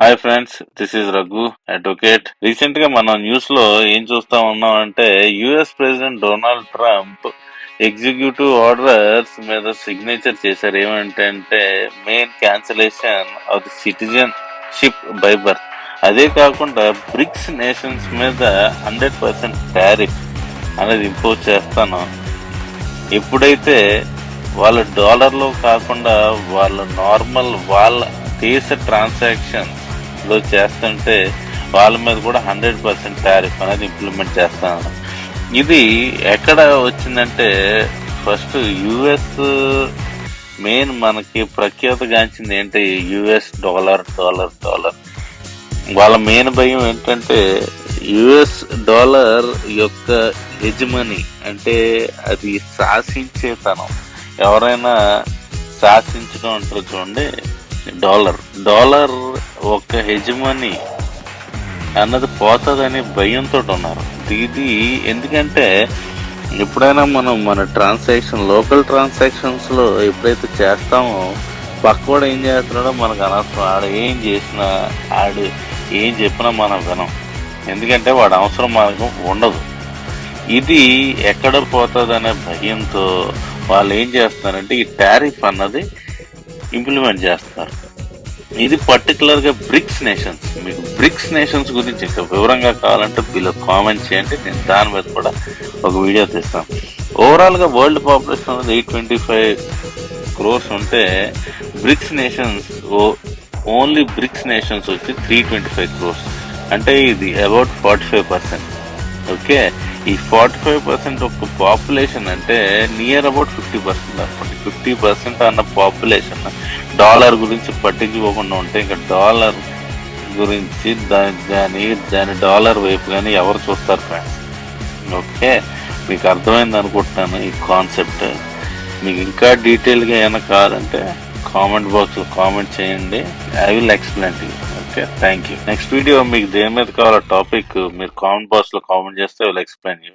Hi friends, this is Raghu advocate. Recent గా మనం news లో ఏం చూస్తా ఉన్నాం అంటే US president Donald Trump executive orders మీద సిగ్నేచర్ చేశారు. ఏమంటే main cancellation of the citizenship by birth. అదే కాకుండా బ్రిక్స్ నేషన్స్ మీద 100% టారిఫ్ అనేది ఇంపోజ్ చేస్తాను. ఎప్పుడైతే వాళ్ళ డాలర్లో కాకుండా వాళ్ళ నార్మల్ వాళ్ళ దేశ ట్రాన్సాక్షన్ లో చేస్తుంటే వాళ్ళ మీద కూడా 100% టారిఫ్ అనేది ఇంప్లిమెంట్ చేస్తాను. ఇది ఎక్కడ వచ్చిందంటే ఫస్ట్ యుఎస్ మెయిన్ మనకి ప్రఖ్యాతగాంచింది ఏంటి, యుఎస్ డాలర్ డాలర్ డాలర్. వాళ్ళ మెయిన్ భయం ఏంటంటే యుఎస్ డాలర్ యొక్క హెజమనీ, అంటే అది శాసించేతనం. ఎవరైనా శాసించడం అంటారు చూడండి, డాలర్ ఒక హెజమనీ అన్నది పోతుందని భయంతో ఉన్నారు. ఇది ఎందుకంటే ఎప్పుడైనా మనం మన లోకల్ ట్రాన్సాక్షన్స్ లో ఎప్పుడైతే చేస్తామో పక్కవాడు ఏం చేస్తున్నాడో మనకు అనవసరం. ఆడు ఏం చేసినా, ఆడు ఏం చెప్పినా మనం వినం, ఎందుకంటే వాడు అవసరం మనకు ఉండదు. ఇది ఎక్కడ పోతుంది అనే భయంతో వాళ్ళు ఏం చేస్తున్నారంటే ఈ టారిఫ్ అన్నది ఇంప్లిమెంట్ చేస్తున్నారు. ఇది పర్టికులర్ గా బ్రిక్స్ నేషన్స్. మీకు బ్రిక్స్ నేషన్స్ గురించి ఇంకా వివరంగా కావాలంటే బిలో కామెంట్ చేయండి, నేను దాని మీద కూడా ఒక వీడియో తీస్తాను. ఓవరాల్ గా వరల్డ్ పాపులేషన్ అనేది 825 crores ఉంటే BRICS nations only BRICS nations వచ్చి 325 crores. అంటే ఇది అబౌట్ 45%. ఓకే, ఈ 45% ఒక పాపులేషన్ అంటే నియర్ అబౌట్ 50% అనుకోండి. 50% అన్న పాపులేషన్ డాలర్ గురించి పట్టించుకోకుండా ఉంటే ఇంకా డాలర్ గురించి దాని డాలర్ వైపు కానీ ఎవరు చూస్తారు ఫ్రెండ్స్? ఓకే, మీకు అర్థమైంది అనుకుంటున్నాను ఈ కాన్సెప్ట్. మీకు ఇంకా డీటెయిల్గా ఏమైనా కావాలంటే కామెంట్ బాక్స్లో కామెంట్ చేయండి, I will explain to you. Okay, thank you. Next video మీకు దేని మీద కావాలో టాపిక్ మీరు కామెంట్ బాక్స్లో కామెంట్ చేస్తే ఐ విల్ ఎక్స్ప్లెయిన్ యూ.